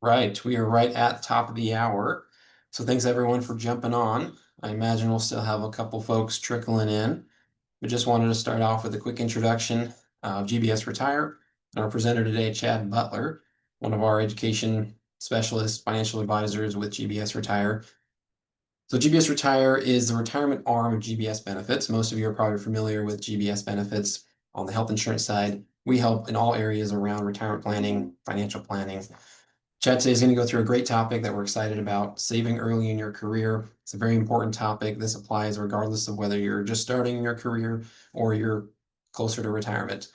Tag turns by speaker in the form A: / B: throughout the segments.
A: Right, we are right at the top of the hour. So thanks everyone for jumping on. I imagine we'll still have a couple folks trickling in, but just wanted to start off with a quick introduction of GBS Retire and our presenter today, Chad Butler, one of our education specialist financial advisors with GBS Retire. So GBS Retire is the retirement arm of GBS Benefits. Most of you are probably familiar with GBS Benefits on the health insurance side. We help in all areas around retirement planning, financial planning. Chad today is going to go through a great topic that we're excited about, saving early in your career. It's a very important topic. This applies regardless of whether you're just starting in your career or you're closer to retirement.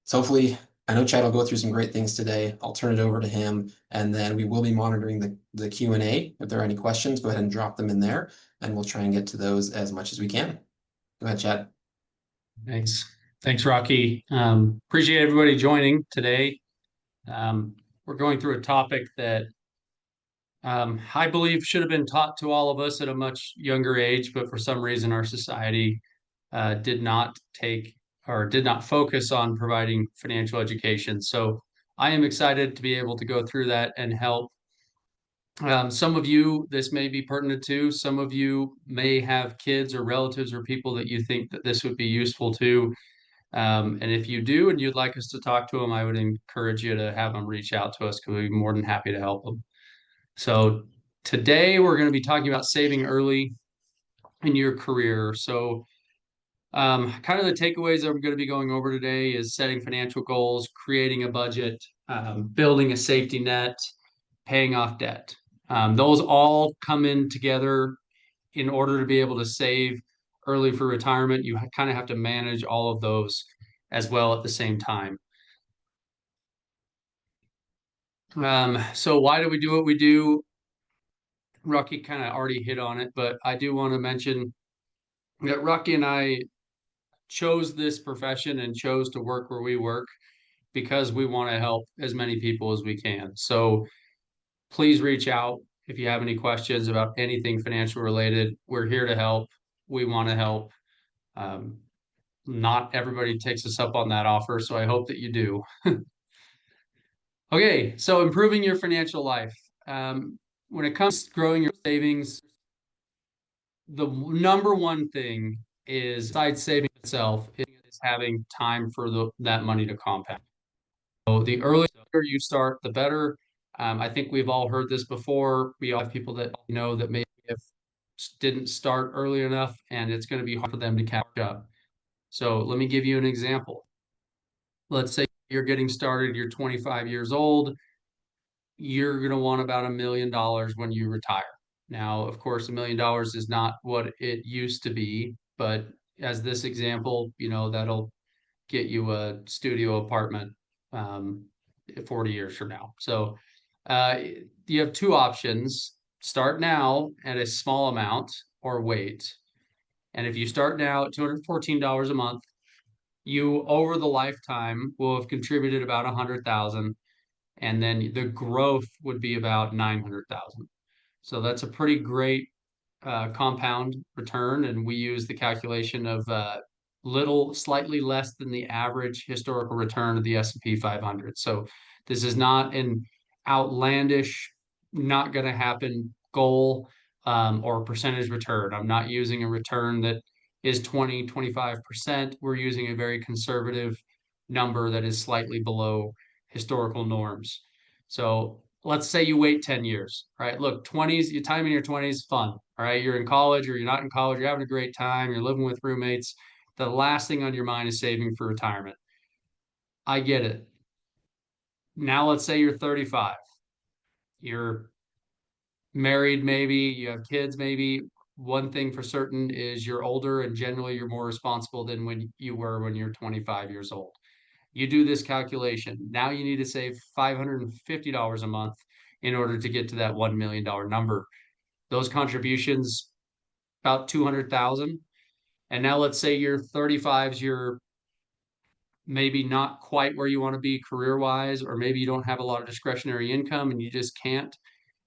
A: So hopefully, I know Chad will go through some great things today. I'll turn it over to him, and then we will be monitoring the Q&A. If there are any questions, go ahead and drop them in there, and we'll try and get to those as much as we can. Go ahead, Chad.
B: Thanks. Thanks, Rocky. Appreciate everybody joining today. We're going through a topic that I believe should have been taught to all of us at a much younger age, but for some reason our society did not take or did not focus on providing financial education. So I am excited to be able to go through that and help. Some of you, this may be pertinent to. Some of you may have kids or relatives or people that you think that this would be useful to. And if you do and you'd like us to talk to them, I would encourage you to have them reach out to us because we'd be more than happy to help them. So today we're going to be talking about saving early in your career. So kind of the takeaways I'm going to be going over today is setting financial goals, creating a budget, building a safety net, paying off debt. Those all come in together in order to be able to save early for retirement. You kind of have to manage all of those as well at the same time. So why do we do what we do? Rocky kind of already hit on it, but I do want to mention that Rocky and I chose this profession and chose to work where we work because we want to help as many people as we can. So please reach out if you have any questions about anything financial related. We're here to help. We want to help. Um, Not everybody takes us up on that offer, so I hope that you do. Okay, so improving your financial life. When it comes to growing your savings, the number one thing is, besides saving itself, is having time for that money to compound. So the earlier you start, the better. I think we've all heard this before. We all have people that know that maybe if didn't start early enough, and it's going to be hard for them to catch up. So let me give you an example. Let's say you're getting started, you're 25 years old, you're going to want about $1 million when you retire. Now, of course, $1 million is not what it used to be, but as this example, that'll get you a studio apartment um, 40 years from now. So uh, you have two options: start now at a small amount or wait. And if you start now at $214 a month, you over the lifetime will have contributed about 100,000, and then the growth would be about 900,000. So that's a pretty great compound return, and we use the calculation of slightly less than the average historical return of the S&P 500. So this is not an outlandish, not going to happen goal or percentage return. I'm not using a return that is 20, 25%. We're using a very conservative number that is slightly below historical norms. So let's say you wait 10 years, right? Look, 20s, your time in your 20s, fun. All right. You're in college or you're not in college, you're having a great time, you're living with roommates. The last thing on your mind is saving for retirement. I get it. Now let's say you're 35. You're married, maybe, you have kids, maybe. One thing for certain is you're older and generally you're more responsible than when you were when you're 25 years old. You do this calculation. Now you need to save $550 a month in order to get to that $1 million number. Those contributions, about 200,000. And now let's say you're 35s, you're maybe not quite where you want to be career wise, or maybe you don't have a lot of discretionary income and you just can't.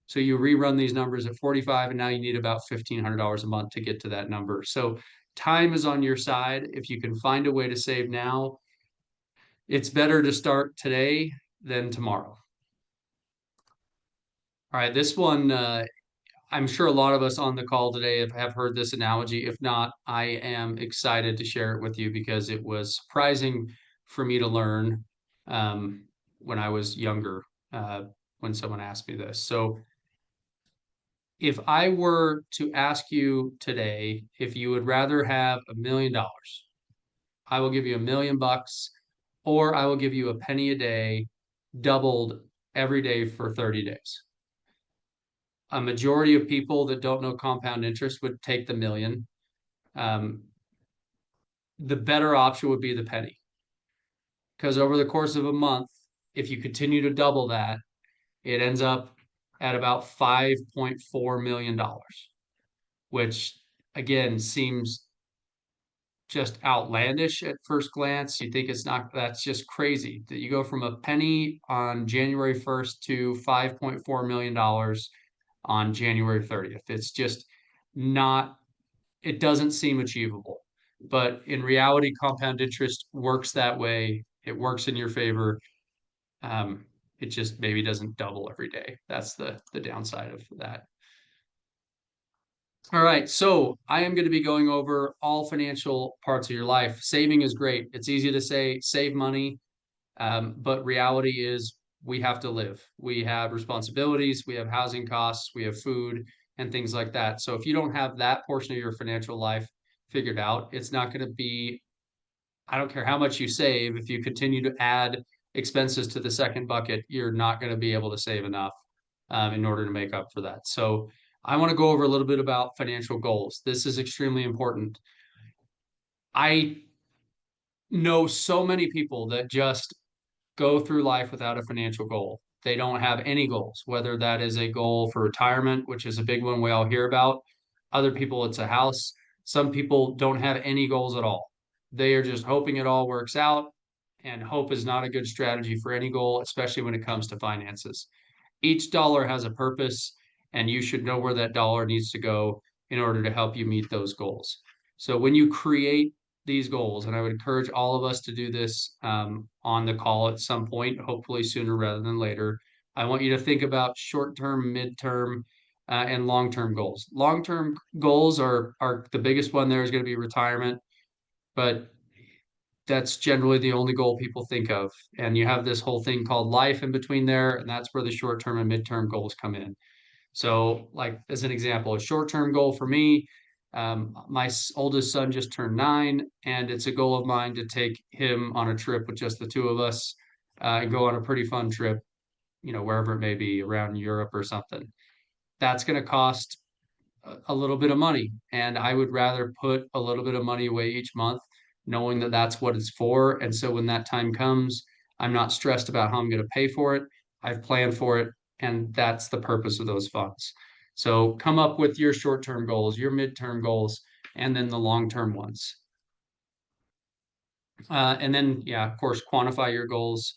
B: So you rerun these numbers at 45, and now you need about $1,500 a month to get to that number. So time is on your side. If you can find a way to save now, it's better to start today than tomorrow. All right, this one, I'm sure a lot of us on the call today have heard this analogy. If not, I am excited to share it with you because it was surprising for me to learn when I was younger, when someone asked me this. So, if I were to ask you today if you would rather have $1 million, I will give you $1 million, or I will give you a penny a day, doubled every day for 30 days. A majority of people that don't know compound interest would take the million. Um, the better option would be the penny, because over the course of a month, if you continue to double that, it ends up at about $5.4 million, which again seems just outlandish at first glance. You think it's not, that's just crazy that you go from a penny on January 1st to $5.4 million on January 30th. It's just not, it doesn't seem achievable. But in reality, compound interest works that way. It works in your favor. Um, it just maybe doesn't double every day. That's the downside of that. All right, so I am going to be going over all financial parts of your life. Saving is great. It's easy to say save money, but reality is we have to live. We have responsibilities, we have housing costs, we have food, and things like that. So if you don't have that portion of your financial life figured out, it's not going to be, I don't care how much you save, if you continue to add expenses to the second bucket, you're not going to be able to save enough in order to make up for that. So I want to go over a little bit about financial goals. This is extremely important. I know so many people that just go through life without a financial goal. They don't have any goals, whether that is a goal for retirement, which is a big one we all hear about. Other people, it's a house. Some people don't have any goals at all. They are just hoping it all works out. And hope is not a good strategy for any goal, especially when it comes to finances. Each dollar has a purpose, and you should know where that dollar needs to go in order to help you meet those goals. So when you create these goals, and I would encourage all of us to do this on the call at some point, hopefully sooner rather than later. I want you to think about short-term, mid-term, and long-term goals. Long-term goals are the biggest one. There is going to be retirement, but that's generally the only goal people think of. And you have this whole thing called life in between there, and that's where the short-term and mid-term goals come in. So, like as an example, a short-term goal for me, my oldest son just turned 9, and it's a goal of mine to take him on a trip with just the two of us, and go on a pretty fun trip, wherever it may be around Europe or something. That's going to cost a little bit of money. And I would rather put a little bit of money away each month, knowing that that's what it's for. And so when that time comes, I'm not stressed about how I'm going to pay for it. I've planned for it. And that's the purpose of those funds. So come up with your short term goals, your midterm goals, and then the long term ones. And then, yeah, of course, quantify your goals.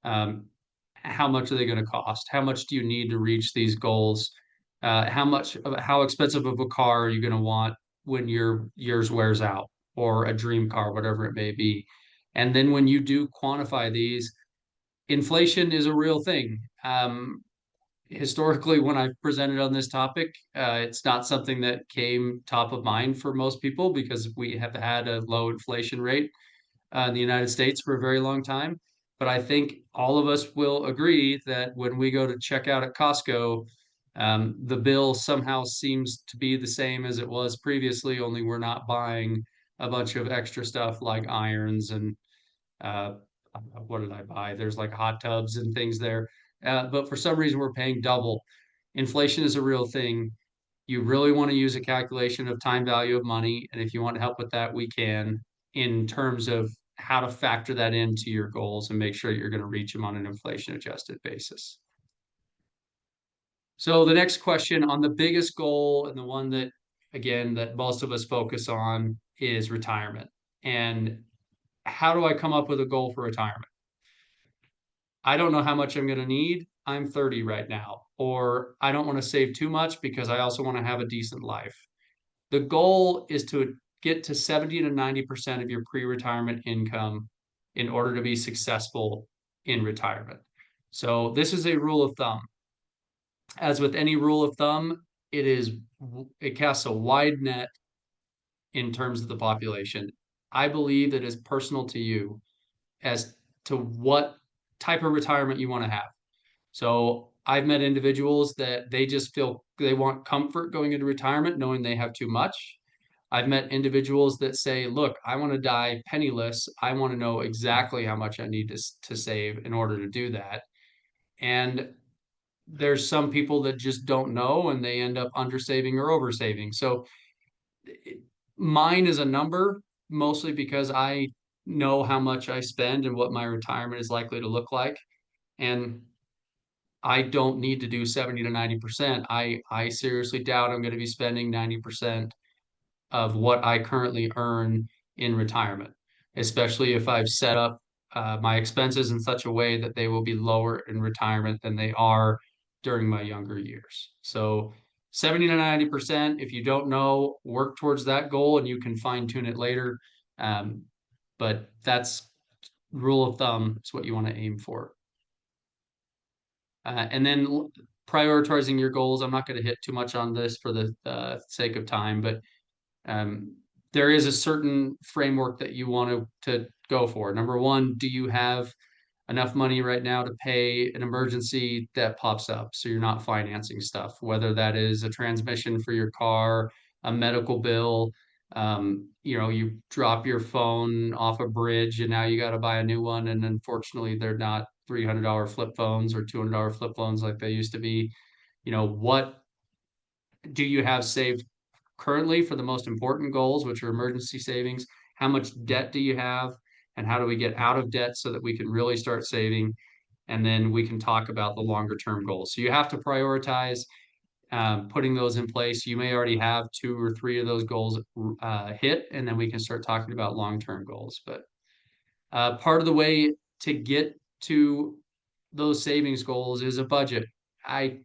B: Um, how much are they going to cost? How much do you need to reach these goals? How expensive of a car are you going to want when yours wears out, or a dream car, whatever it may be? And then when you do quantify these, inflation is a real thing. Historically, when I've presented on this topic, it's not something that came top of mind for most people because we have had a low inflation rate in the United States for a very long time. But I think all of us will agree that when we go to check out at Costco, the bill somehow seems to be the same as it was previously, only we're not buying a bunch of extra stuff like irons and uh, what did I buy? There's like hot tubs and things there. But for some reason, we're paying double. Inflation is a real thing. You really want to use a calculation of time value of money. And if you want to help with that, we can, in terms of how to factor that into your goals and make sure you're going to reach them on an inflation adjusted basis. So the next question on the biggest goal, and the one that, again, that most of us focus on, is retirement. And how do I come up with a goal for retirement? I don't know how much I'm going to need. I'm 30 right now, or I don't want to save too much because I also want to have a decent life. The goal is to get to 70 to 90% of your pre-retirement income in order to be successful in retirement. So this is a rule of thumb. As with any rule of thumb, it casts a wide net in terms of the population. I believe that is personal to you as to what type of retirement you want to have. So I've met individuals that they just feel they want comfort going into retirement, knowing they have too much. I've met individuals that say, look, I want to die penniless. I want to know exactly how much I need to save in order to do that. And there's some people that just don't know and they end up undersaving or oversaving. So mine is a number mostly because I know how much I spend and what my retirement is likely to look like. And I don't need to do 70 to 90%. I seriously doubt I'm going to be spending 90% of what I currently earn in retirement, especially if I've set up my expenses in such a way that they will be lower in retirement than they are during my younger years. So 70 to 90%, if you don't know, work towards that goal and you can fine tune it later. Um, but that's rule of thumb, is what you want to aim for. And then prioritizing your goals. I'm not going to hit too much on this for the sake of time, but um, there is a certain framework that you want to go for. Number one, do you have enough money right now to pay an emergency that pops up so you're not financing stuff, whether that is a transmission for your car, a medical bill, you drop your phone off a bridge and now you got to buy a new one, and unfortunately they're not $300 flip phones or $200 flip phones like they used to be. What do you have saved currently for the most important goals, which are emergency savings? How much debt do you have? And how do we get out of debt so that we can really start saving? And then we can talk about the longer term goals. So you have to prioritize putting those in place. You may already have 2 or 3 of those goals hit, and then we can start talking about long term goals. But part of the way to get to those savings goals is a budget. I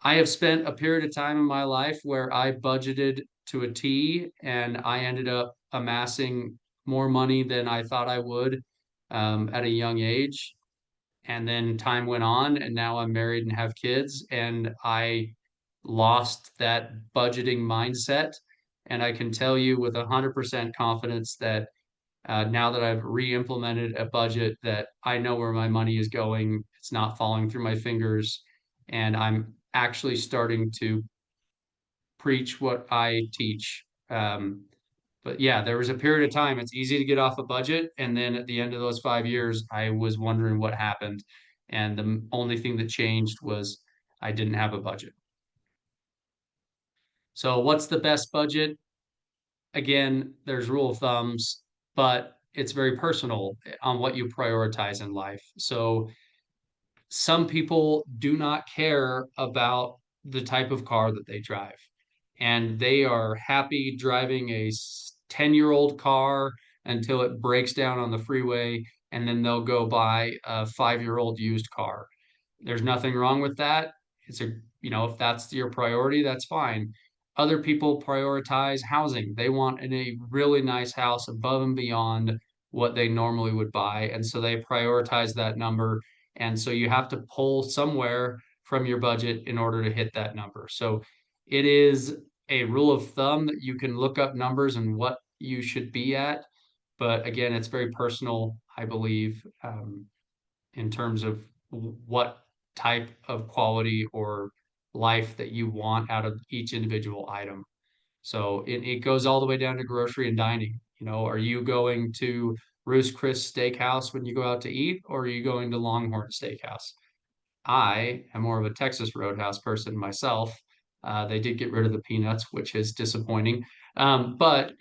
B: I have spent a period of time in my life where I budgeted to a T and I ended up amassing more money than I thought I would at a young age. And then time went on, and now I'm married and have kids, and I lost that budgeting mindset. And I can tell you with 100% confidence that now that I've re-implemented a budget, that I know where my money is going. It's not falling through my fingers, and I'm actually starting to preach what I teach. But yeah, there was a period of time, it's easy to get off a budget. And then at the end of those 5 years, I was wondering what happened. And the only thing that changed was I didn't have a budget. So, what's the best budget? Again, there's rule of thumbs, but it's very personal on what you prioritize in life. So, some people do not care about the type of car that they drive, and they are happy driving a 10-year-old car until it breaks down on the freeway, and then they'll go buy a 5-year-old used car. There's nothing wrong with that. If that's your priority, that's fine. Other people prioritize housing. They want a really nice house above and beyond what they normally would buy. And so they prioritize that number. And so you have to pull somewhere from your budget in order to hit that number. So it is a rule of thumb that you can look up numbers and what you should be at. But again, it's very personal, I believe, in terms of what type of quality or life that you want out of each individual item. So it goes all the way down to grocery and dining. Are you going to Ruth's Chris Steakhouse when you go out to eat, or are you going to Longhorn Steakhouse? I am more of a Texas Roadhouse person myself. They did get rid of the peanuts, which is disappointing. But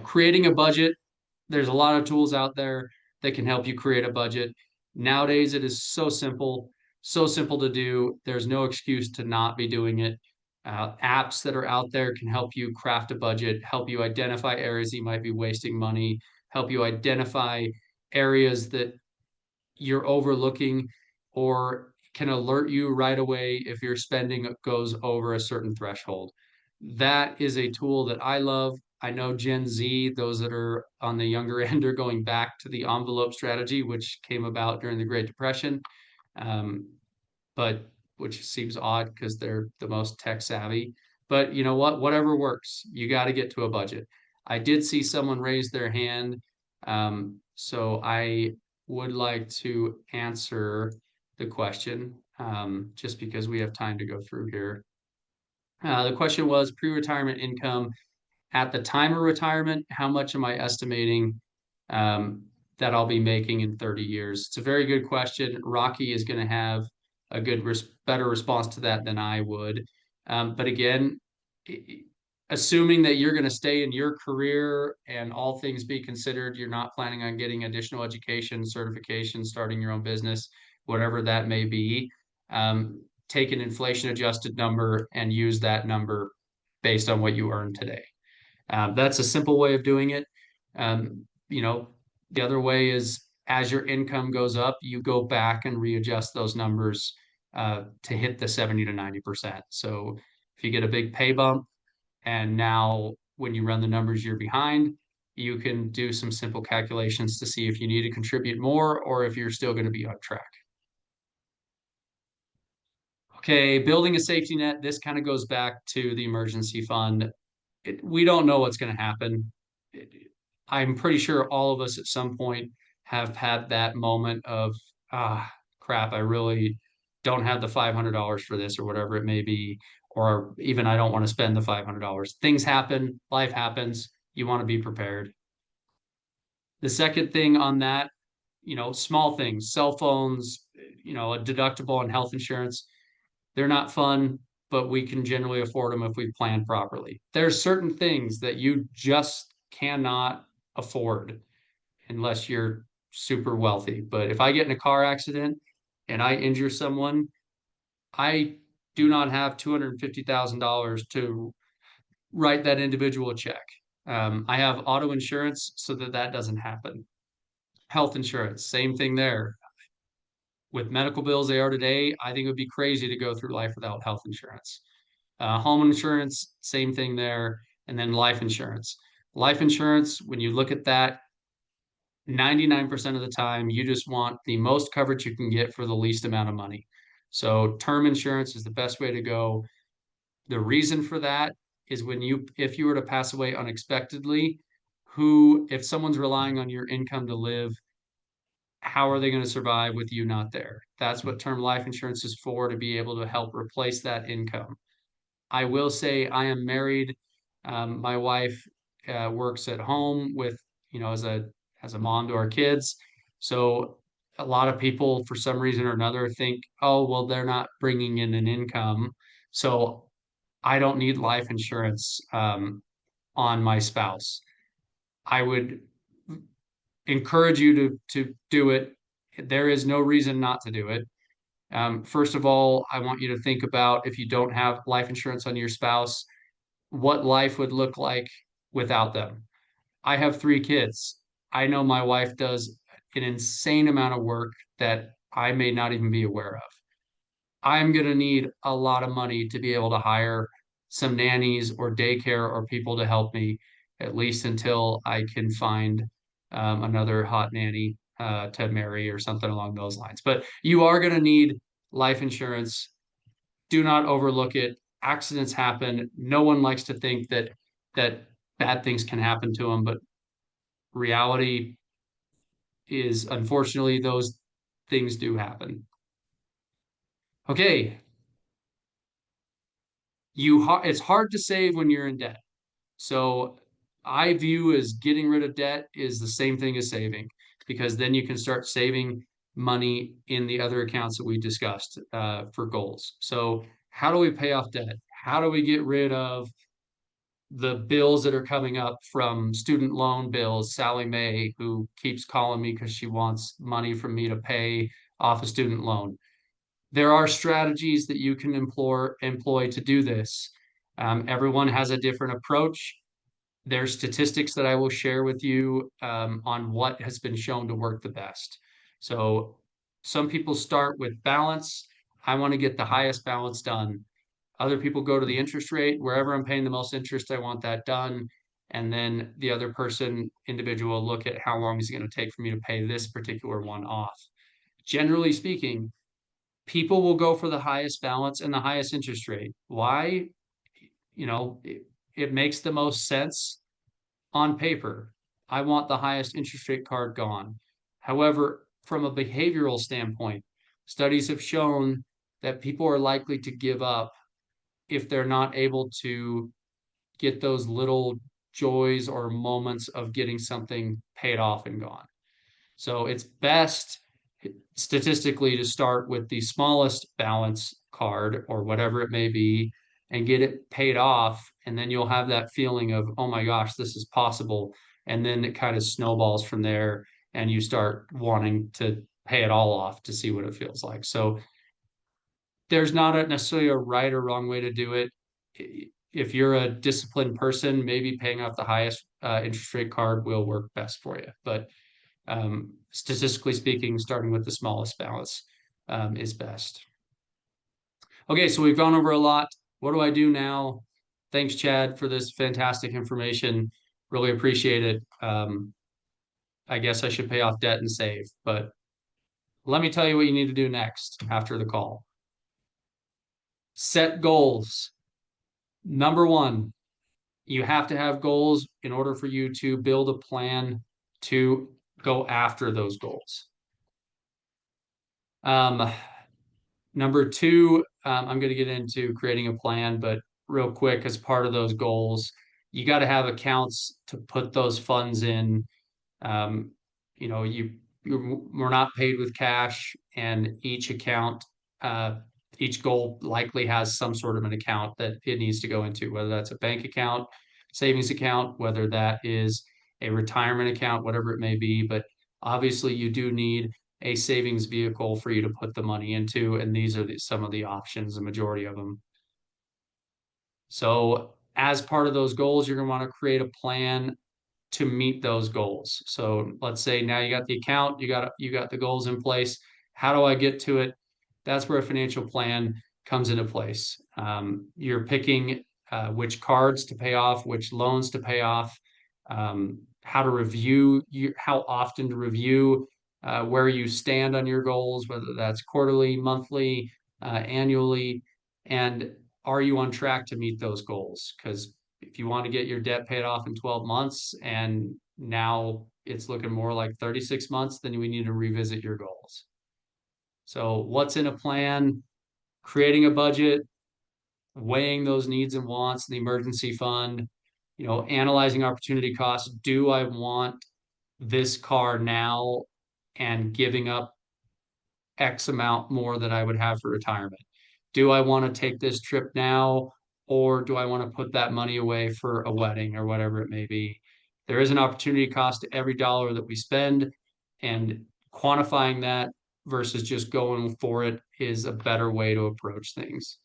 B: creating a budget, there's a lot of tools out there that can help you create a budget. Nowadays, it is so simple to do. There's no excuse to not be doing it. Apps that are out there can help you craft a budget, help you identify areas you might be wasting money, help you identify areas that you're overlooking, or can alert you right away if your spending goes over a certain threshold. That is a tool that I love. I know Gen Z, those that are on the younger end, are going back to the envelope strategy, which came about during the Great Depression. Um, but which seems odd because they're the most tech savvy. But you know what? Whatever works. You got to get to a budget. I did see someone raise their hand. So I would like to answer the question just because we have time to go through here. The question was pre-retirement income at the time of retirement, how much am I estimating um, that I'll be making in 30 years? It's a very good question. Rocky is going to have a better response to that than I would. But again, assuming that you're going to stay in your career and all things be considered, you're not planning on getting additional education, certification, starting your own business, whatever that may be. Take an inflation adjusted number and use that number based on what you earn today. That's a simple way of doing it. You know, the other way is as your income goes up, you go back and readjust those numbers to hit the 70 to 90%. So if you get a big pay bump and now when you run the numbers you're behind, you can do some simple calculations to see if you need to contribute more or if you're still going to be on track. Okay, building a safety net. This kind of goes back to the emergency fund. We don't know what's going to happen. I'm pretty sure all of us at some point have had that moment of, ah, crap, I really don't have the $500 for this or whatever it may be, or even I don't want to spend the $500. Things happen, life happens. You want to be prepared. The second thing on that, small things, cell phones, a deductible on health insurance, they're not fun, but we can generally afford them if we plan properly. There's certain things that you just cannot afford unless you're super wealthy. But if I get in a car accident and I injure someone, I do not have $250,000 to write that individual a check. I have auto insurance so that that doesn't happen. Health insurance, same thing there. With medical bills they are today, I think it would be crazy to go through life without health insurance. Home insurance, same thing there. And then life insurance. Life insurance, when you look at that, 99% of the time, you just want the most coverage you can get for the least amount of money. So term insurance is the best way to go. The reason for that is if you were to pass away unexpectedly, if someone's relying on your income to live, how are they going to survive with you not there? That's what term life insurance is for, to be able to help replace that income. I will say I am married. My wife works at home with, as a mom to our kids. So a lot of people, for some reason or another, think, oh, well, they're not bringing in an income, so I don't need life insurance on my spouse. I would encourage you to do it. There is no reason not to do it. First of all, I want you to think about if you don't have life insurance on your spouse, what life would look like without them. I have 3 kids. I know my wife does an insane amount of work that I may not even be aware of. I'm going to need a lot of money to be able to hire some nannies or daycare or people to help me, at least until I can find another hot nanny to marry or something along those lines. But you are going to need life insurance. Do not overlook it. Accidents happen. No one likes to think that bad things can happen to them, but reality is unfortunately those things do happen. Okay, it's hard to save when you're in debt. So I view as getting rid of debt is the same thing as saving, because then you can start saving money in the other accounts that we discussed for goals. So how do we pay off debt? How do we get rid of the bills that are coming up from student loan bills? Sally Mae, who keeps calling me because she wants money from me to pay off a student loan. There are strategies that you can employ to do this. Everyone has a different approach. There's statistics that I will share with you on what has been shown to work the best. So some people start with balance. I want to get the highest balance done. Other people go to the interest rate. Wherever I'm paying the most interest, I want that done. And then the other individual, look at how long is it going to take for me to pay this particular one off. Generally speaking, People will go for the highest balance and the highest interest rate. Why? It makes the most sense on paper. I want the highest interest rate card gone. However, from a behavioral standpoint, studies have shown that people are likely to give up if they're not able to get those little joys or moments of getting something paid off and gone. So it's best statistically to start with the smallest balance card or whatever it may be and get it paid off. And then you'll have that feeling of, oh my gosh, this is possible. And then it kind of snowballs from there and you start wanting to pay it all off to see what it feels like. So there's not necessarily a right or wrong way to do it. If you're a disciplined person, maybe paying off the highest interest rate card will work best for you. But statistically speaking, starting with the smallest balance is best. Okay, so we've gone over a lot. What do I do now? Thanks, Chad, for this fantastic information. Really appreciate it. I guess I should pay off debt and save, but let me tell you what you need to do next after the call. Set goals. Number one, you have to have goals in order for you to build a plan to go after those goals. Um, Number two, I'm going to get into creating a plan, but real quick, as part of those goals, you got to have accounts to put those funds in. Um, you know, we're not paid with cash, and uh, each goal likely has some sort of an account that it needs to go into, whether that's a bank account, savings account, whether that is a retirement account, whatever it may be. But obviously, you do need a savings vehicle for you to put the money into, and these are some of the options, the majority of them. So, as part of those goals, you're going to want to create a plan to meet those goals. So let's say now you got the account, you got the goals in place. How do I get to it? That's where a financial plan comes into place. You're picking which cards to pay off, which loans to pay off, how to review, how often to review where you stand on your goals, whether that's quarterly, monthly, annually, and are you on track to meet those goals? Because if you want to get your debt paid off in 12 months and now it's looking more like 36 months, then we need to revisit your goals. So, what's in a plan? Creating a budget, weighing those needs and wants, the emergency fund, analyzing opportunity costs. Do I want this car now and giving up X amount more than I would have for retirement? Do I want to take this trip now, or do I want to put that money away for a wedding or whatever it may be? There is an opportunity cost to every dollar that we spend, and quantifying that versus just going for it is a better way to approach things.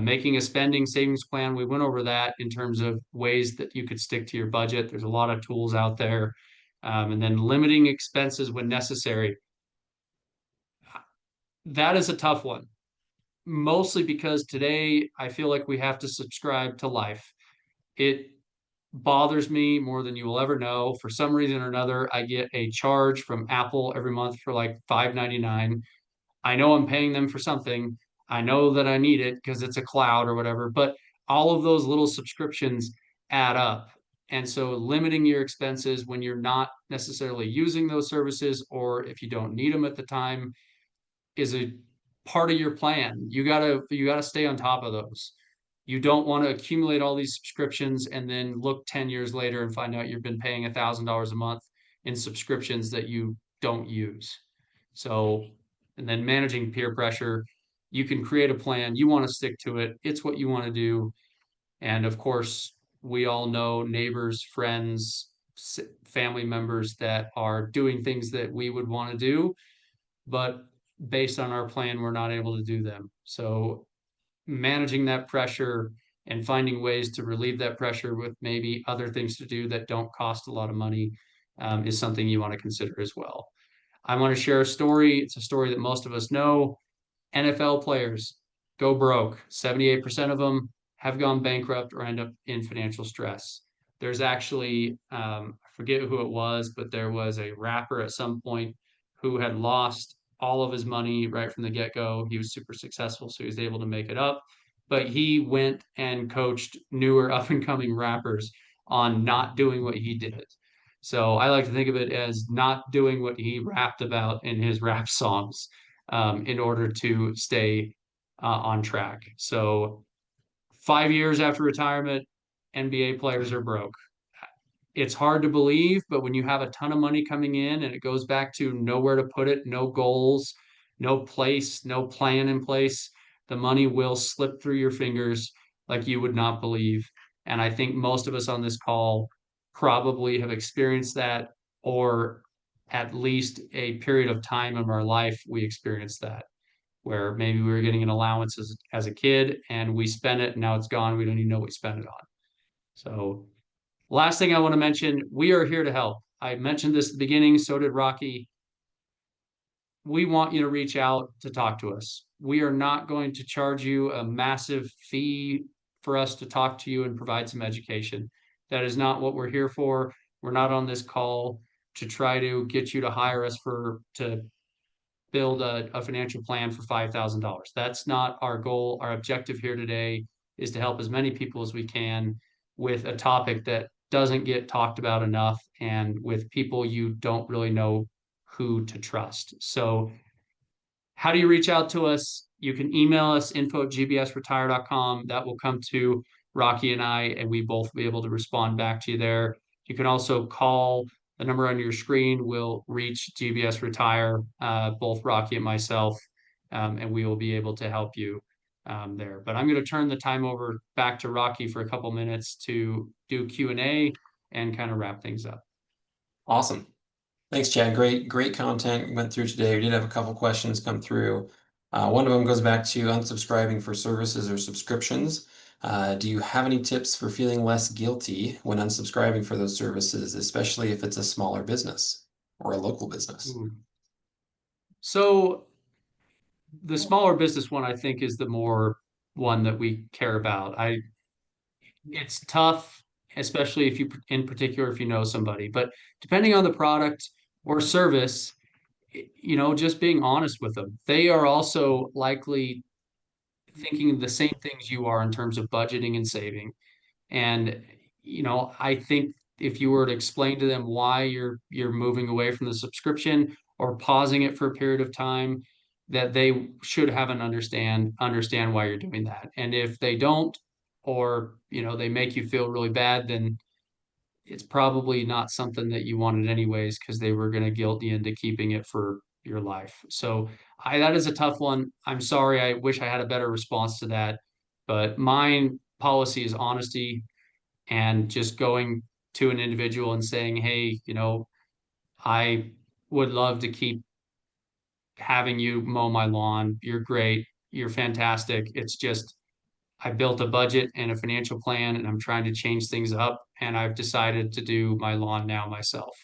B: Making a spending savings plan, we went over that in terms of ways that you could stick to your budget. There's a lot of tools out there. And then limiting expenses when necessary. That is a tough one, mostly because today I feel like we have to subscribe to life. It bothers me more than you will ever know. For some reason or another, I get a charge from Apple every month for like $5.99. I know I'm paying them for something. I know that I need it because it's a cloud or whatever, but all of those little subscriptions add up. And so limiting your expenses when you're not necessarily using those services or if you don't need them at the time is a part of your plan. You gotta stay on top of those. You don't want to accumulate all these subscriptions and then look 10 years later and find out you've been paying $1,000 a month in subscriptions that you don't use. So, and then managing peer pressure, you can create a plan. You want to stick to it. It's what you want to do. And of course, we all know neighbors, friends, family members that are doing things that we would want to do, but based on our plan, we're not able to do them. So managing that pressure and finding ways to relieve that pressure with maybe other things to do that don't cost a lot of money is something you want to consider as well. I want to share a story. It's a story that most of us know. NFL players go broke. 78% of them have gone bankrupt or end up in financial stress. There's actually, I forget who it was, but there was a rapper at some point who had lost all of his money right from the get-go. He was super successful, so he was able to make it up. But he went and coached newer up and coming rappers on not doing what he did. So I like to think of it as not doing what he rapped about in his rap songs, in order to stay on track. So 5 years after retirement, NBA players are broke. It's hard to believe, but when you have a ton of money coming in and it goes back to nowhere to put it, no goals, no place, no plan in place, the money will slip through your fingers like you would not believe. And I think most of us on this call probably have experienced that, or at least a period of time in our life we experienced that, where maybe we were getting an allowance as a kid and we spent it and now it's gone. We don't even know what we spent it on. So last thing I want to mention, we are here to help. I mentioned this at the beginning, so did Rocky. We want you to reach out to talk to us. We are not going to charge you a massive fee for us to talk to you and provide some education. That is not what we're here for. We're not on this call to try to get you to hire us to build a financial plan for $5,000. That's not our goal. Our objective here today is to help as many people as we can with a topic that doesn't get talked about enough and with people you don't really know who to trust. So how do you reach out to us? You can email us info@gbsretire.com. That will come to Rocky and I, and we both will be able to respond back to you there. You can also call the number on your screen. Will reach GBS Retire, both Rocky and myself, and we will be able to help you there. But I'm going to turn the time over back to Rocky for a couple minutes to do Q&A and kind of wrap things up.
A: Awesome. Thanks, Chad. Great content we went through today. We did have a couple questions come through. One of them goes back to unsubscribing for services or subscriptions. Do you have any tips for feeling less guilty when unsubscribing for those services, especially if it's a smaller business or a local business?
B: Ooh. So the smaller business one, I think, is the more one that we care about. It's tough, especially if you, in particular, if you know somebody, but depending on the product or service, just being honest with them. They are also likely thinking the same things you are in terms of budgeting and saving. And, I think if you were to explain to them why you're moving away from the subscription or pausing it for a period of time, that they should have an understand why you're doing that. And if they don't, or they make you feel really bad, then it's probably not something that you wanted anyways, because they were going to guilt you into keeping it for your life. So that is a tough one. I'm sorry. I wish I had a better response to that, but mine policy is honesty and just going to an individual and saying, hey, I would love to keep having you mow my lawn. You're great. You're fantastic. It's just I built a budget and a financial plan and I'm trying to change things up. And I've decided to do my lawn now myself.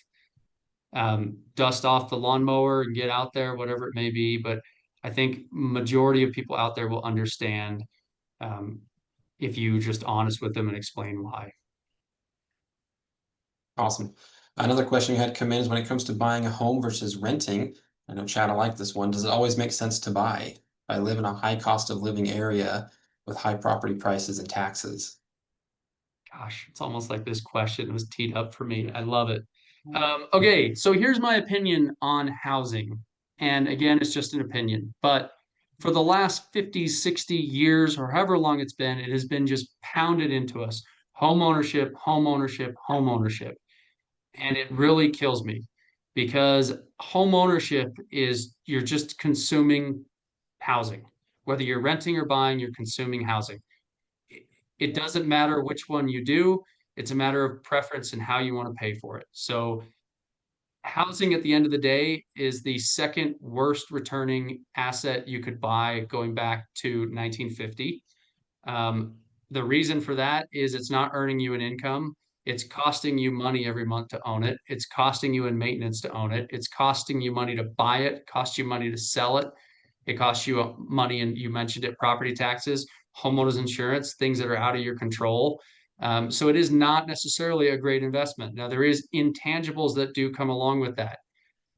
B: Dust off the lawnmower and get out there, whatever it may be. But I think majority of people out there will understand, um, if you just honest with them and explain why.
A: Awesome. Another question we had come in is when it comes to buying a home versus renting. I know Chad, I like this one. Does it always make sense to buy? I live in a high cost of living area with high property prices and taxes.
B: Gosh, it's almost like this question was teed up for me. I love it. Okay, so here's my opinion on housing. And again, it's just an opinion. But for the last 50, 60 years, or however long it's been, it has been just pounded into us. Home ownership, home ownership, home ownership. And it really kills me because home ownership is you're just consuming housing. Whether you're renting or buying, you're consuming housing. It doesn't matter which one you do. It's a matter of preference and how you want to pay for it. So housing at the end of the day is the second worst returning asset you could buy going back to 1950. Um, the reason for that is it's not earning you an income. It's costing you money every month to own it. It's costing you in maintenance to own it. It's costing you money to buy it, costs you money to sell it. It costs you money, and you mentioned it, property taxes, homeowners insurance, things that are out of your control. So it is not necessarily a great investment. Now, there is intangibles that do come along with that.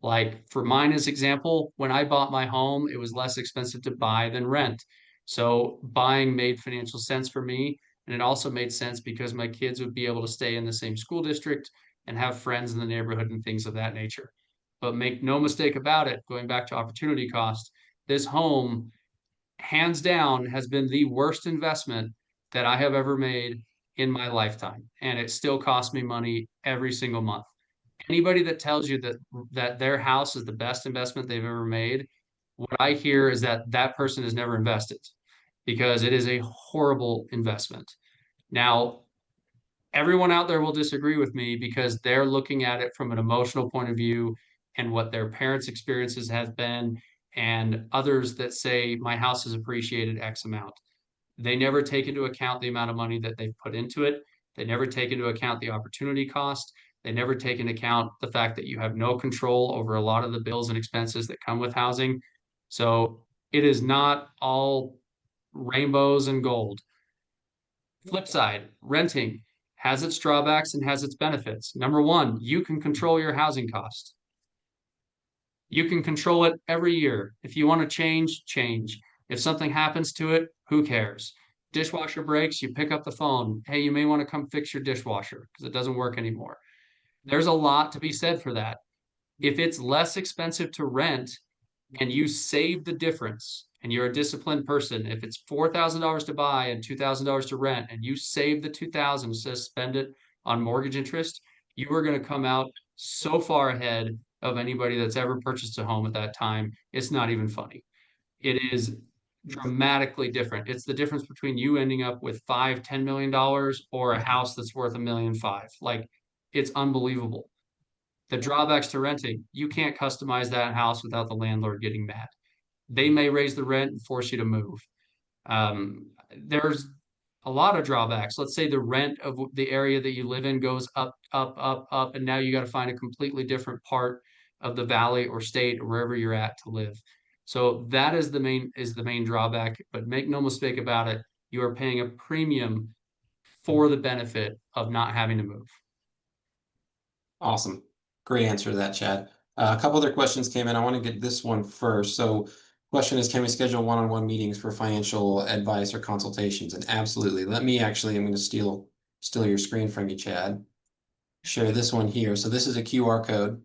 B: Like for mine as example, when I bought my home, it was less expensive to buy than rent. So buying made financial sense for me. And it also made sense because my kids would be able to stay in the same school district and have friends in the neighborhood and things of that nature. But make no mistake about it, going back to opportunity cost, this home, hands down, has been the worst investment that I have ever made in my lifetime. And it still costs me money every single month. Anybody that tells you that their house is the best investment they've ever made, what I hear is that that person has never invested because it is a horrible investment. Now, everyone out there will disagree with me because they're looking at it from an emotional point of view and what their parents' experiences has been, and others that say my house has appreciated X amount. They never take into account the amount of money that they've put into it. They never take into account the opportunity cost. They never take into account the fact that you have no control over a lot of the bills and expenses that come with housing. So it is not all rainbows and gold. Flip side, renting has its drawbacks and has its benefits. Number one, you can control your housing cost. You can control it every year. If you want to change, change. If something happens to it, who cares? Dishwasher breaks, you pick up the phone. Hey, you may want to come fix your dishwasher because it doesn't work anymore. There's a lot to be said for that. If it's less expensive to rent and you save the difference and you're a disciplined person, if it's $4,000 to buy and $2,000 to rent and you save the 2,000 to spend it on mortgage interest, you are going to come out so far ahead of anybody that's ever purchased a home at that time. It's not even funny. It is dramatically different. It's the difference between you ending up with $5, $10 million or a house that's worth $1.5 million. Like it's unbelievable. The drawbacks to renting, you can't customize that house without the landlord getting mad. They may raise the rent and force you to move. There's a lot of drawbacks. Let's say the rent of the area that you live in goes up, up, up, up, and now you got to find a completely different part of the valley or state or wherever you're at to live. So that is the main drawback. But make no mistake about it, you are paying a premium for the benefit of not having to move.
A: Awesome. Great answer to that, Chad. A couple other questions came in. I want to get this one first. So, question is, can we schedule one-on-one meetings for financial advice or consultations? And absolutely. I'm going to steal your screen from you, Chad. Share this one here. So this is a QR code.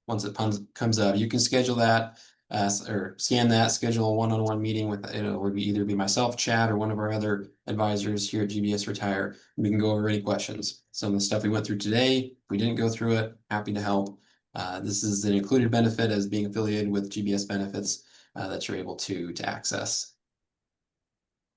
A: Once it comes up, you can schedule that or scan that, schedule a one-on-one meeting with it'll either be myself, Chad, or one of our other advisors here at GBS Retire. We can go over any questions. Some of the stuff we went through today, if we didn't go through it, happy to help. This is an included benefit as being affiliated with GBS benefits that you're able to access.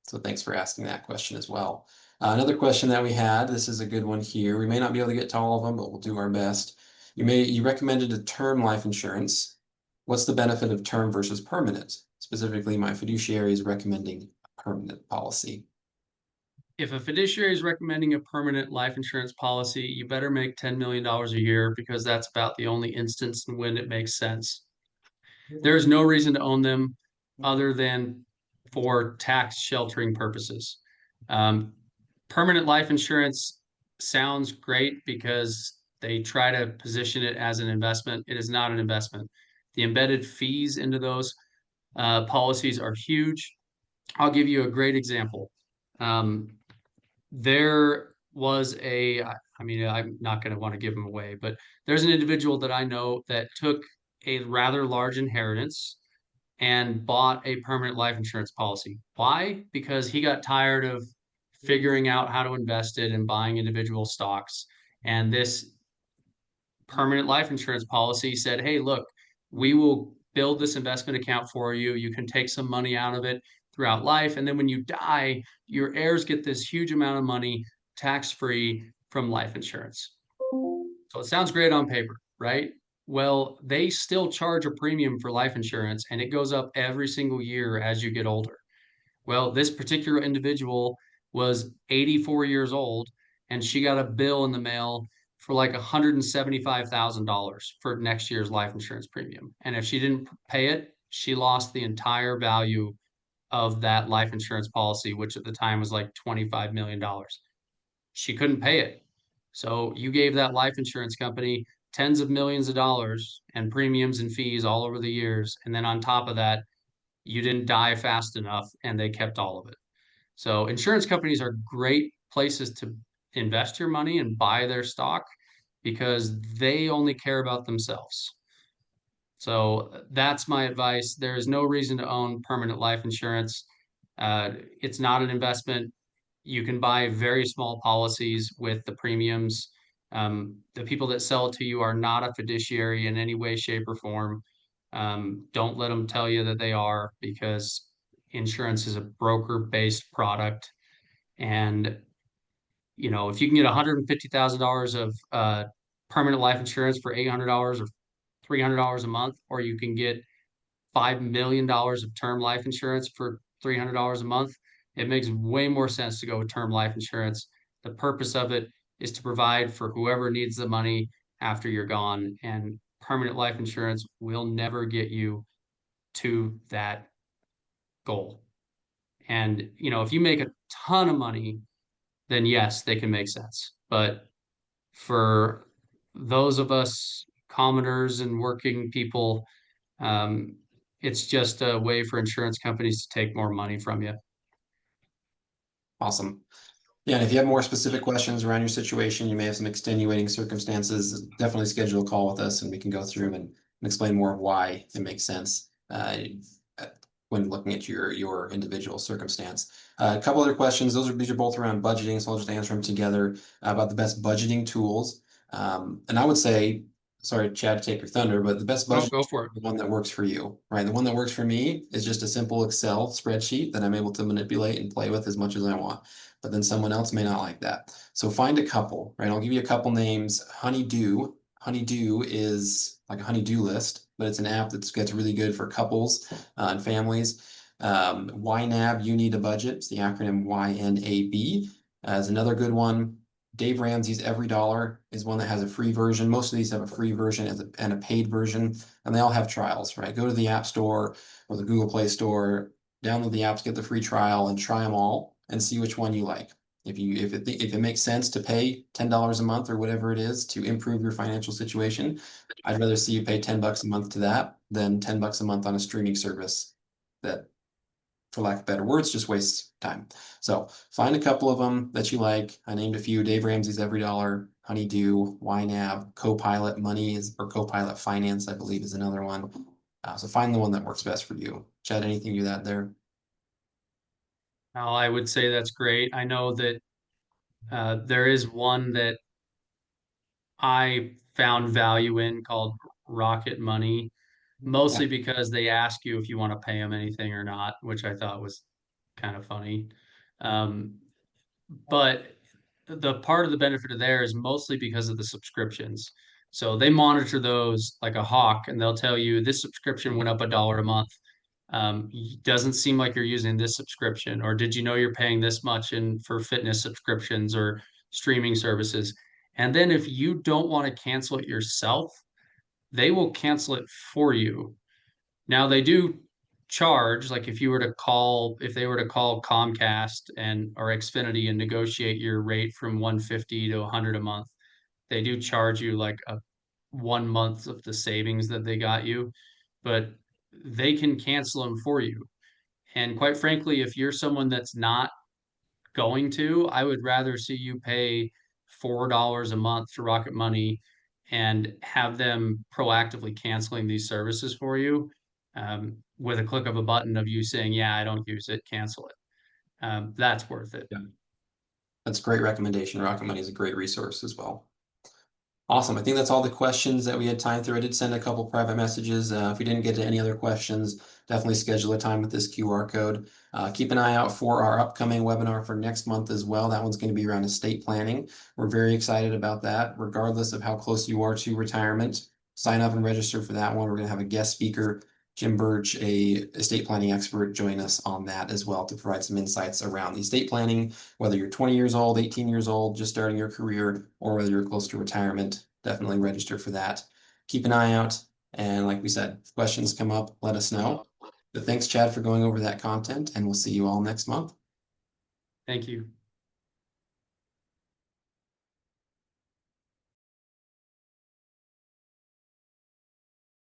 A: So thanks for asking that question as well. Another question that we had, this is a good one here. We may not be able to get to all of them, but we'll do our best. You recommended a term life insurance. What's the benefit of term versus permanent? Specifically, my fiduciary is recommending a permanent policy.
B: If a fiduciary is recommending a permanent life insurance policy, you better make $10 million a year because that's about the only instance in when it makes sense. There is no reason to own them other than for tax sheltering purposes. Um, Permanent life insurance sounds great because they try to position it as an investment. It is not an investment. The embedded fees into those policies are huge. I'll give you a great example. Um, there was I mean, I'm not going to want to give them away, but there's an individual that I know that took a rather large inheritance and bought a permanent life insurance policy. Why? Because he got tired of figuring out how to invest it and buying individual stocks. And this permanent life insurance policy said, hey, look, we will build this investment account for you. You can take some money out of it throughout life. And then when you die, your heirs get this huge amount of money tax free from life insurance. So it sounds great on paper, right? Well, they still charge a premium for life insurance and it goes up every single year as you get older. Well, this particular individual was 84 years old and she got a bill in the mail for like $175,000 for next year's life insurance premium. And if she didn't pay it, she lost the entire value of that life insurance policy, which at the time was like $25 million. She couldn't pay it. So you gave that life insurance company tens of millions of dollars and premiums and fees all over the years. And then on top of that, you didn't die fast enough and they kept all of it. So insurance companies are great places to invest your money and buy their stock because they only care about themselves. So that's my advice. There is no reason to own permanent life insurance. It's not an investment. You can buy very small policies with the premiums. The people that sell it to you are not a fiduciary in any way, shape, or form. Don't let them tell you that they are, because insurance is a broker-based product. And if you can get $150,000 of permanent life insurance for $800 or $300 a month, or you can get $5 million of term life insurance for $300 a month, it makes way more sense to go with term life insurance. The purpose of it is to provide for whoever needs the money after you're gone, and permanent life insurance will never get you to that goal. And if you make a ton of money, then yes, they can make sense. But for those of us commoners and working people, um, it's just a way for insurance companies to take more money from you.
A: Awesome. Yeah, and if you have more specific questions around your situation, you may have some extenuating circumstances, definitely schedule a call with us and we can go through them and explain more of why it makes sense when looking at your individual circumstance. A couple other questions. These are both around budgeting, so I'll just answer them together about the best budgeting tools. And I would say, sorry, Chad, to take your thunder, but the best
B: Oh,
A: budgeting
B: go
A: tool
B: for it.
A: is the one that works for you, right? The one that works for me is just a simple Excel spreadsheet that I'm able to manipulate and play with as much as I want. But then someone else may not like that. So find a couple, right? I'll give you a couple names. Honeydew. Honeydew is like a honeydew list, but it's an app that gets really good for couples and families. YNAB, You Need a Budget. It's the acronym YNAB. Is another good one. Dave Ramsey's Every Dollar is one that has a free version. Most of these have a free version and a paid version, and they all have trials, right? Go to the App Store or the Google Play Store, download the apps, get the free trial, and try them all and see which one you like. If it makes sense to pay $10 a month or whatever it is to improve your financial situation, I'd rather see you pay $10 a month to that than $10 a month on a streaming service that, for lack of better words, just wastes time. So find a couple of them that you like. I named a few: Dave Ramsey's Every Dollar, Honeydew, YNAB, Copilot Money or Copilot Finance, I believe, is another one. So find the one that works best for you. Chad, anything you add there?
B: Now, I would say that's great. I know that there is one that I found value in called Rocket Money,
A: Yeah.
B: mostly because they ask you if you want to pay them anything or not, which I thought was kind of funny. Um, but the part of the benefit of there is mostly because of the subscriptions. So they monitor those like a hawk, and they'll tell you this subscription went up $1 a month. Doesn't seem like you're using this subscription, or did you know you're paying this much in for fitness subscriptions or streaming services? And then if you don't want to cancel it yourself, they will cancel it for you. Now they do charge, like if they were to call Comcast and or Xfinity and negotiate your rate from 150 to 100 a month, they do charge you like a 1 month of the savings that they got you, but they can cancel them for you. And quite frankly, if you're someone that's not going to, I would rather see you pay $4 a month to Rocket Money and have them proactively canceling these services for you, with a click of a button of you saying, "Yeah, I don't use it, cancel it." That's worth it.
A: Yeah. That's a great recommendation. Rocket Money is a great resource as well. Awesome. I think that's all the questions that we had time through. I did send a couple private messages. If we didn't get to any other questions, definitely schedule a time with this QR code. Keep an eye out for our upcoming webinar for next month as well. That one's going to be around estate planning. We're very excited about that, regardless of how close you are to retirement. Sign up and register for that one. We're going to have a guest speaker, Jim Birch, a estate planning expert, join us on that as well to provide some insights around the estate planning, whether you're 20 years old, 18 years old, just starting your career, or whether you're close to retirement. Definitely register for that. Keep an eye out. And like we said, if questions come up, let us know. But thanks, Chad, for going over that content, and we'll see you all next month.
B: Thank you.